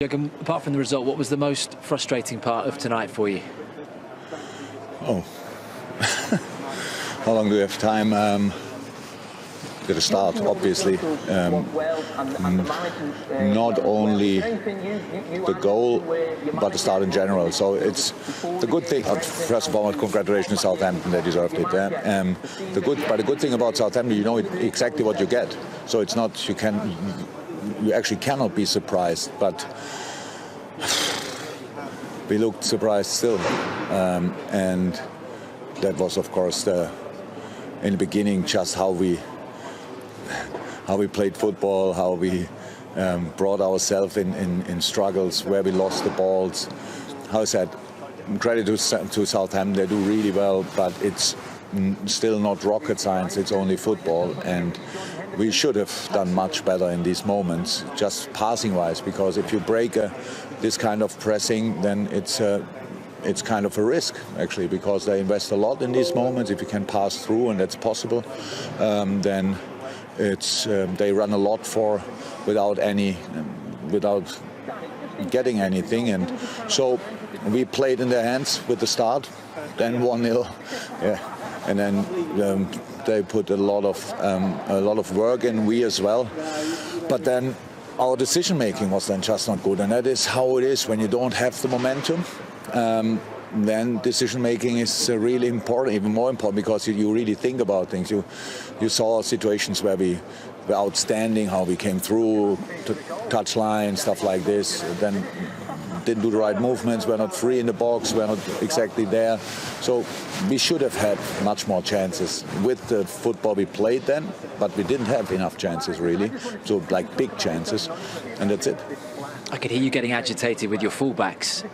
Jürgen, apart from the result, what was the most frustrating part of tonight for you? Oh, how long do we have time? Got to start, obviously. Not only the goal, but the start in general. So it's the good thing. First of all, congratulations to Southampton; they deserved it. The good thing about Southampton, you know exactly what you get. So it's not you actually cannot be surprised, but we looked surprised still, and that was, of course, in the beginning just how we played football, how we brought ourselves in struggles where we lost the balls. How I said, credit to Southampton, they do really well, but it's still not rocket science, it's only football, and we should have done much better in these moments, just passing-wise, because if you break this kind of pressing, then it's kind of a risk, actually, because they invest a lot in these moments. If you can pass through, and that's possible, then they run a lot without getting anything, and so we played in their hands with the start, then 1-0, yeah, and then they put a lot of work in, we as well, but then our decision making was then just not good, and that is how it is when you don't have the momentum. Then decision making is really important, even more important, because you really think about things. You saw situations where we were outstanding, how we came through to touchline, stuff like this, then didn't do the right movements, we're not free in the box, we're not exactly there. So we should have had much more chances with the football we played then, but we didn't have enough chances really, so like big chances, and that's it. I could hear you getting agitated with your fullbacks.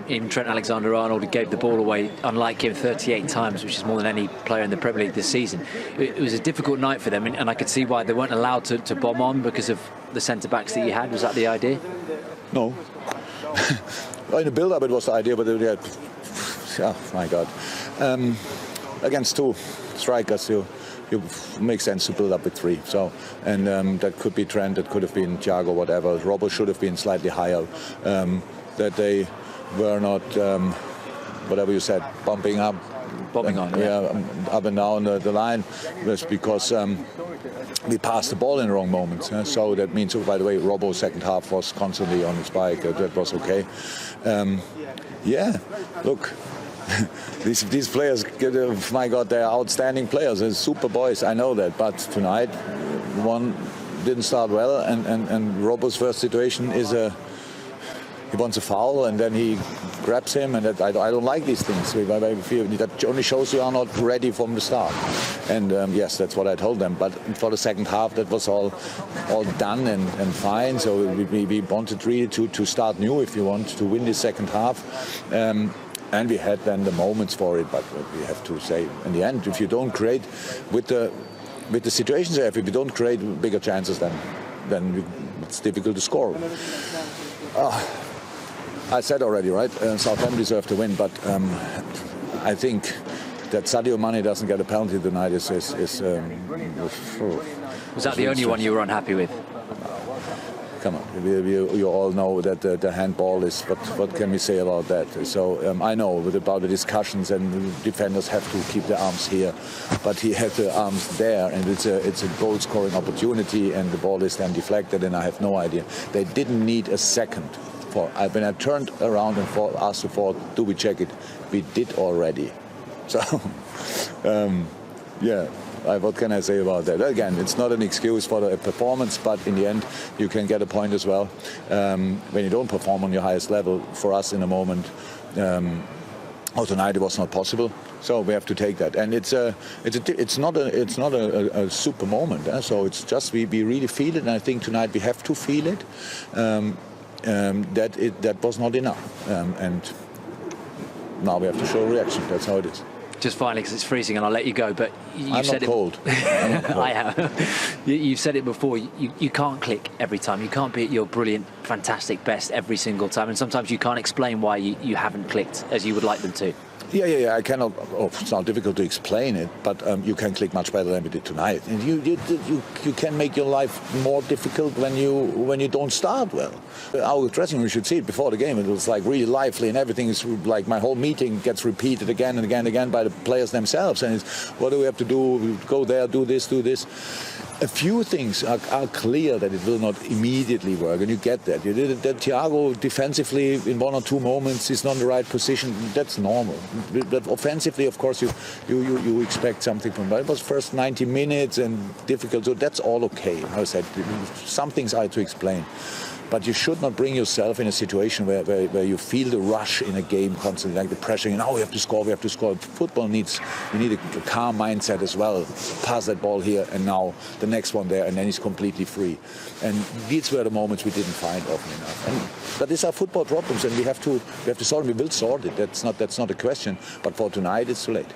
Even Trent Alexander-Arnold, who gave the ball away, unlike him, 38 times, which is more than any player in the Premier League this season. It was a difficult night for them, and I could see why they weren't allowed to bomb on because of the centre-backs that you had. Was that the idea? No. In the build-up it was the idea, but yeah, my God. Against two strikers, it makes sense to build up with three. So, and that could be Trent, that could have been Thiago, whatever. Robbo should have been slightly higher. That they were not, whatever you said, bombing on, yeah, up and down the line, was because we passed the ball in the wrong moments. So that means, by the way, Robbo's second half was constantly on his bike. That was okay. Yeah, look. These players, my God, they're outstanding players. They're super boys, I know that. But tonight, one didn't start well, and Robbo's first situation is he wants a foul, and then he grabs him, and I don't like these things. I feel that only shows you are not ready from the start. And yes, that's what I told them. But for the second half, that was all done and fine. So we wanted really to start new if you want to win the second half. And we had then the moments for it, but we have to say, in the end, if you don't create with the situations there, if you don't create bigger chances, then it's difficult to score. I said already, right? Southampton deserved to win, but I think that Sadio Mane doesn't get a penalty tonight is was that the only one you were unhappy with? Come on, you all know that the handball is, what can we say about that? So I know about the discussions, and defenders have to keep their arms here, but he had the arms there, and it's a goal scoring opportunity, and the ball is then deflected, and I have no idea. They didn't need a second. When I turned around and asked the fourth, do we check it? We did already. So, yeah. What can I say about that? Again, it's not an excuse for the performance, but in the end, you can get a point as well when you don't perform on your highest level. For us, in a moment, tonight it was not possible, so we have to take that. And it's not a super moment. So it's just we really feel it, and I think tonight we have to feel it. That was not enough, and now we have to show a reaction. That's how it is. Just finally, because it's freezing, and I'll let you go, but you've said I'm not cold. I have. You've said it before, you can't click every time. You can't be at your brilliant, fantastic best every single time, and sometimes you can't explain why you haven't clicked as you would like them to. Yeah. I cannot. Oh, it's not difficult to explain it, but you can click much better than we did tonight. And you can make your life more difficult when you don't start well. Our dressing room, you should see it before the game. It was like really lively, and everything is like my whole meeting gets repeated again and again and again by the players themselves. And it's what do we have to do? Go there, do this, do this. A few things are clear that it will not immediately work, and you get that. You did it that Thiago defensively in one or two moments is not in the right position. That's normal. But offensively, of course, you expect something from that. It was first 90 minutes and difficult, so that's all okay. I said some things I had to explain. But you should not bring yourself in a situation where you feel the rush in a game constantly, like the pressure. You know, we have to score. Football you need a calm mindset as well. Pass that ball here and now, the next one there, and then he's completely free. And these were the moments we didn't find often enough. But these are football problems, and we have to solve them. We will sort it. That's not a question. But for tonight, it's too late.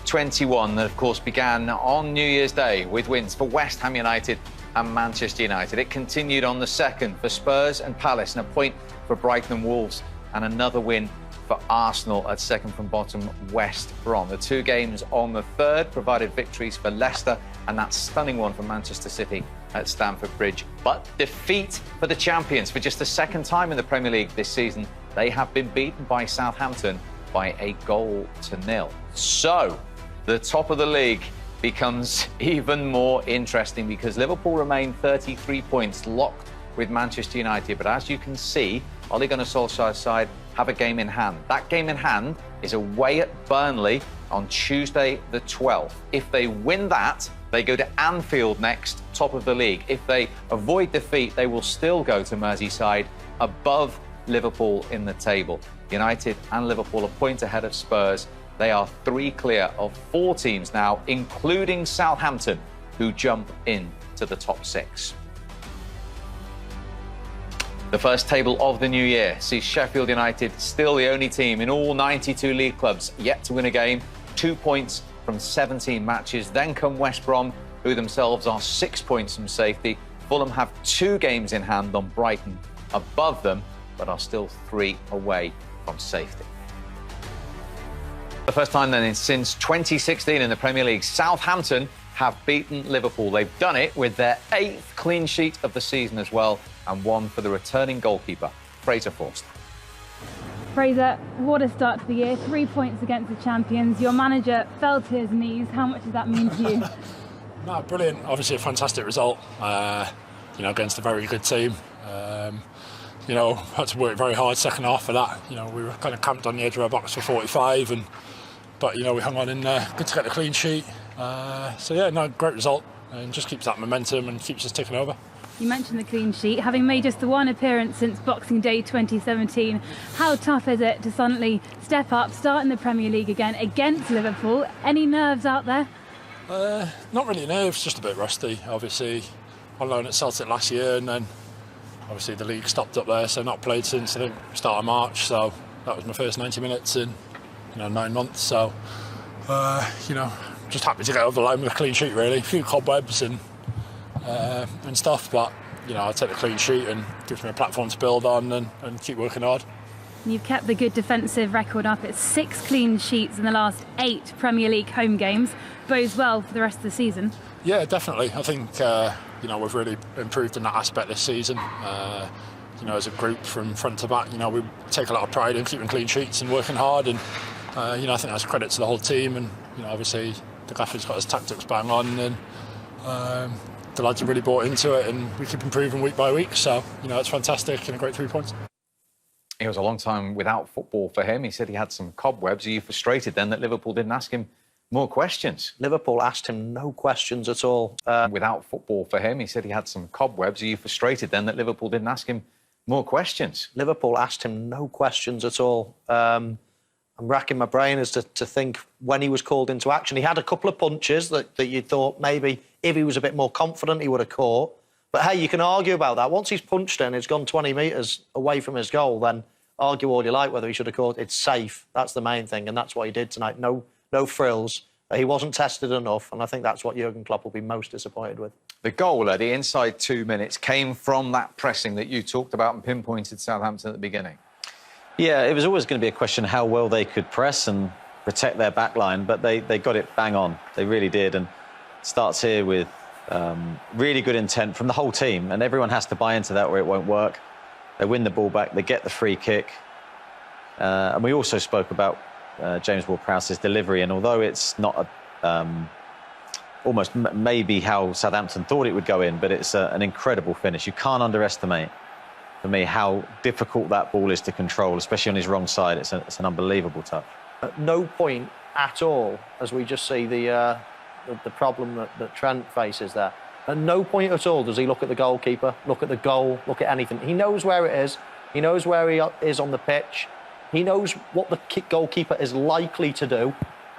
21 that, of course, began on New Year's Day with wins for West Ham United and Manchester United. It continued on the 2nd for Spurs and Palace, and a point for Brighton and Wolves, and another win for Arsenal at second from bottom West Brom. The two games on the 3rd provided victories for Leicester and that stunning one for Manchester City at Stamford Bridge. But defeat for the champions for just the second time in the Premier League this season. They have been beaten by Southampton by 1-0. So the top of the league becomes even more interesting because Liverpool remain 33 points locked with Manchester United. But as you can see, Ole Gunnar Solskjaer's side have a game in hand. That game in hand is away at Burnley on Tuesday the 12th. If they win that, they go to Anfield next, top of the league. If they avoid defeat, they will still go to Merseyside, above Liverpool in the table. United and Liverpool a point ahead of Spurs. They are 3 clear of 4 teams now, including Southampton, who jump into the top 6. The first table of the new year sees Sheffield United still the only team in all 92 league clubs yet to win a game, 2 points from 17 matches. Then come West Brom, who themselves are 6 points from safety. Fulham have 2 games in hand on Brighton above them, but are still 3 away from safety. The first time then since 2016 in the Premier League, Southampton have beaten Liverpool. They've done it with their 8th clean sheet of the season as well, and one for the returning goalkeeper, Fraser Forster. Fraser, what a start to the year. 3 points against the champions. Your manager fell to his knees. How much does that mean to you? No, brilliant. Obviously a fantastic result, against a very good team. Had to work very hard second half for that. We were kind of camped on the edge of our box for 45, but we hung on in there. Good to get the clean sheet. Great result, and just keeps that momentum and keeps us ticking over. You mentioned the clean sheet, having made just the one appearance since Boxing Day 2017. How tough is it to suddenly step up, start in the Premier League again against Liverpool? Any nerves out there? Not really nerves, just a bit rusty. Obviously, on loan at Celtic last year, and then obviously the league stopped up there, so not played since I think start of March. So that was my first 90 minutes in 9 months. So just happy to get over the line with a clean sheet. Really, a few cobwebs and stuff, but I'll take the clean sheet and gives me a platform to build on and keep working hard. You've kept the good defensive record up. It's 6 clean sheets in the last 8 Premier League home games. Bodes well for the rest of the season. Yeah, definitely. I think we've really improved in that aspect this season. As a group from front to back, we take a lot of pride in keeping clean sheets and working hard, and I think that's a credit to the whole team. And obviously the gaffer's got his tactics bang on, and the lads have really bought into it, and we keep improving week by week. So it's fantastic and a great 3 points. It was a long time without football for him. He said he had some cobwebs. Are you frustrated then that Liverpool didn't ask him more questions? Liverpool asked him no questions at all. Without football for him, he said he had some cobwebs. Are you frustrated then that Liverpool didn't ask him more questions? Liverpool asked him no questions at all. I'm racking my brain as to think when he was called into action. He had a couple of punches that you thought maybe if he was a bit more confident he would have caught. But hey, you can argue about that. Once he's punched in, it's gone 20 metres away from his goal, then argue all you like whether he should have caught. It's safe. That's the main thing, and that's what he did tonight. No frills. He wasn't tested enough, and I think that's what Jurgen Klopp will be most disappointed with. The goal, Eddie, inside 2 minutes, came from that pressing that you talked about and pinpointed Southampton at the beginning. Yeah, it was always going to be a question how well they could press and protect their back line, but they got it bang on. They really did. And it starts here with really good intent from the whole team, and everyone has to buy into that or it won't work. They win the ball back, they get the free kick. And we also spoke about James Ward-Prowse's delivery, and although it's not almost maybe how Southampton thought it would go in, but it's an incredible finish. You can't underestimate, for me, how difficult that ball is to control, especially on his wrong side. It's an unbelievable touch. At no point at all, as we just see the problem that Trent faces there, at no point at all does he look at the goalkeeper, look at the goal, look at anything. He knows where it is. He knows where he is on the pitch. He knows what the goalkeeper is likely to do.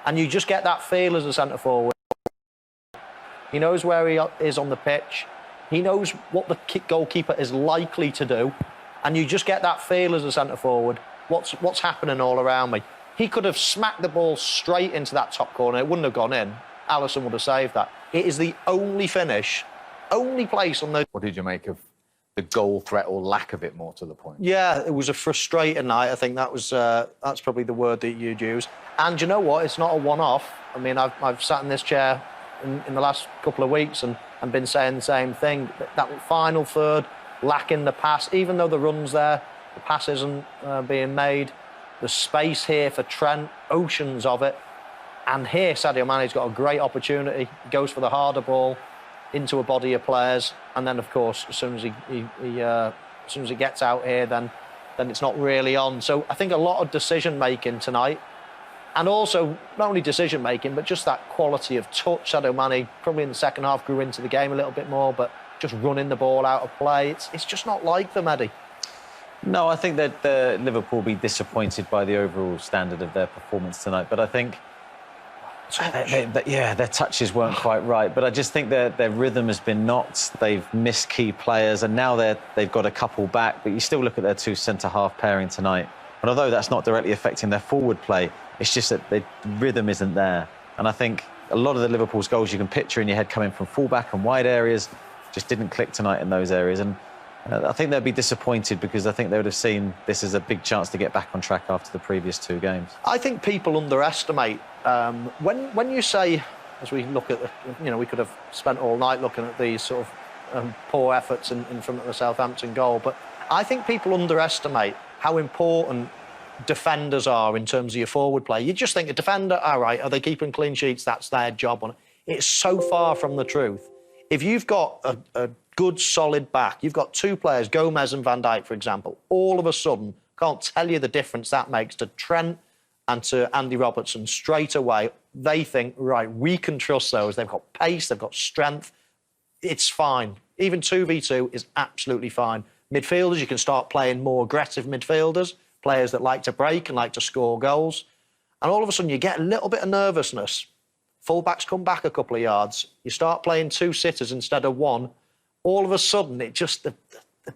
And you just get that feel as a centre-forward. He knows where he is on the pitch. He knows what the goalkeeper is likely to do. And you just get that feel as a centre-forward. What's happening all around me? He could have smacked the ball straight into that top corner. It wouldn't have gone in. Alisson would have saved that. It is the only finish, only place on the... What did you make of the goal threat or lack of it, more to the point? Yeah, it was a frustrating night. I think that's probably the word that you'd use. And you know what? It's not a one-off. I mean, I've sat in this chair in the last couple of weeks and been saying the same thing. That final third, lacking the pass, even though the run's there, the pass isn't being made. The space here for Trent, oceans of it. And here, Sadio Mane's got a great opportunity. He goes for the harder ball into a body of players, and then, of course, as soon as he gets out here, then it's not really on. So I think a lot of decision making tonight, and also not only decision making, but just that quality of touch. Sadio Mane probably in the second half grew into the game a little bit more, but just running the ball out of play, it's just not like them, Eddie. No, I think that Liverpool will be disappointed by the overall standard of their performance tonight, but I think. Their touches weren't quite right, but I just think their rhythm has been knocked. They've missed key players, and now they've got a couple back. But you still look at their two centre-half pairing tonight, and although that's not directly affecting their forward play, it's just that the rhythm isn't there. And I think a lot of the Liverpool's goals you can picture in your head coming from full-back and wide areas just didn't click tonight in those areas. And I think they'll be disappointed because I think they would have seen this as a big chance to get back on track after the previous two games. I think people underestimate when you say, as we look at, we could have spent all night looking at these sort of poor efforts in front of the Southampton goal, but I think people underestimate how important defenders are in terms of your forward play. You just think a defender, all right, are they keeping clean sheets? That's their job on it. It's so far from the truth. If you've got a good, solid back, you've got two players, Gomez and Van Dijk, for example, all of a sudden, can't tell you the difference that makes to Trent and to Andy Robertson straight away. They think, right, we can trust those. They've got pace, they've got strength. It's fine. Even 2v2 is absolutely fine. Midfielders, you can start playing more aggressive midfielders, players that like to break and like to score goals. And all of a sudden, you get a little bit of nervousness. Fullbacks come back a couple of yards. You start playing two sitters instead of one. All of a sudden, it just the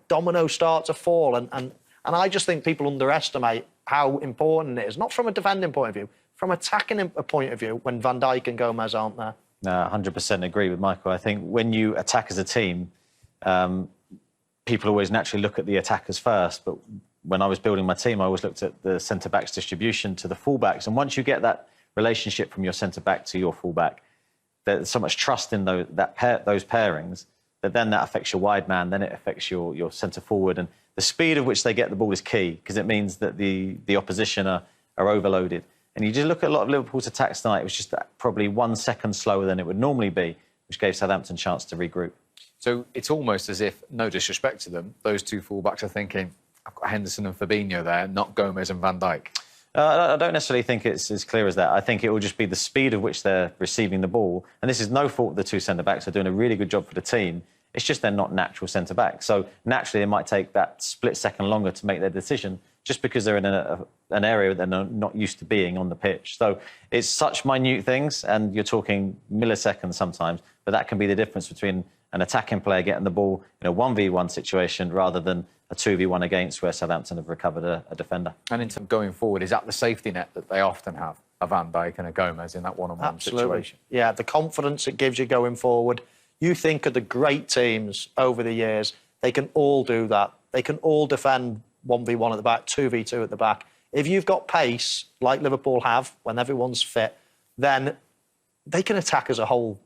dominoes start to fall. And I just think people underestimate how important it is, not from a defending point of view, from attacking point of view when Van Dijk and Gomez aren't there. No, 100% agree with Michael. I think when you attack as a team, people always naturally look at the attackers first. But when I was building my team, I always looked at the centre-backs distribution to the full-backs. And once you get that relationship from your centre-back to your full-back, there's so much trust in those pairings that then that affects your wide man, then it affects your centre-forward. And the speed at which they get the ball is key because it means that the opposition are overloaded. And you just look at a lot of Liverpool's attacks tonight, it was just probably 1 second slower than it would normally be, which gave Southampton a chance to regroup. So it's almost as if, no disrespect to them, those two fullbacks are thinking, I've got Henderson and Fabinho there, not Gomez and Van Dijk. I don't necessarily think it's as clear as that. I think it will just be the speed of which they're receiving the ball. And this is no fault of the two centre-backs. They're doing a really good job for the team. It's just they're not natural centre-backs. So naturally, it might take that split second longer to make their decision just because they're in an area that they're not used to being on the pitch. So it's such minute things, and you're talking milliseconds sometimes, but that can be the difference between an attacking player getting the ball in a 1v1 situation rather than a 2v1 against where Southampton have recovered a defender. And in terms of going forward, is that the safety net that they often have, a Van Dijk and a Gomez in that one-on-one situation? Yeah, the confidence it gives you going forward. You think of the great teams over the years, they can all do that. They can all defend 1v1 at the back, 2v2 at the back. If you've got pace, like Liverpool have, when everyone's fit, then they can attack as a whole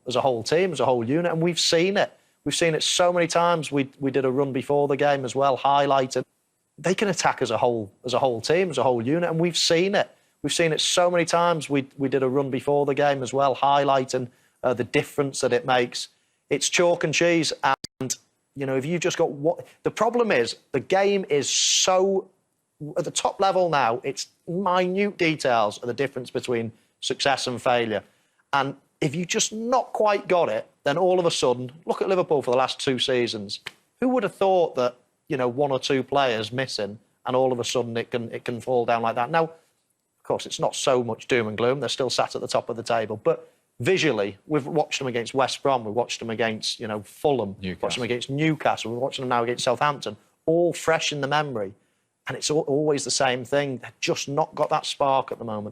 team, as a whole unit, and we've seen it. We've seen it so many times. We did a run before the game as well, highlighted. They can attack as a whole team, as a whole unit, and we've seen it. We've seen it so many times. We did a run before the game as well, highlighting the difference that it makes. It's chalk and cheese, and if you've just got what the problem is, the game is so at the top level now. It's minute details are the difference between success and failure, and if you just not quite got it, then all of a sudden, look at Liverpool for the last 2 seasons. Who would have thought that 1 or 2 players missing, and all of a sudden it can fall down like that? Now, of course, it's not so much doom and gloom. They're still sat at the top of the table, but visually, we've watched them against West Brom, we've watched them against Fulham, watched them against Newcastle, we're watching them now against Southampton, all fresh in the memory, and it's always the same thing. They've just not got that spark at the moment.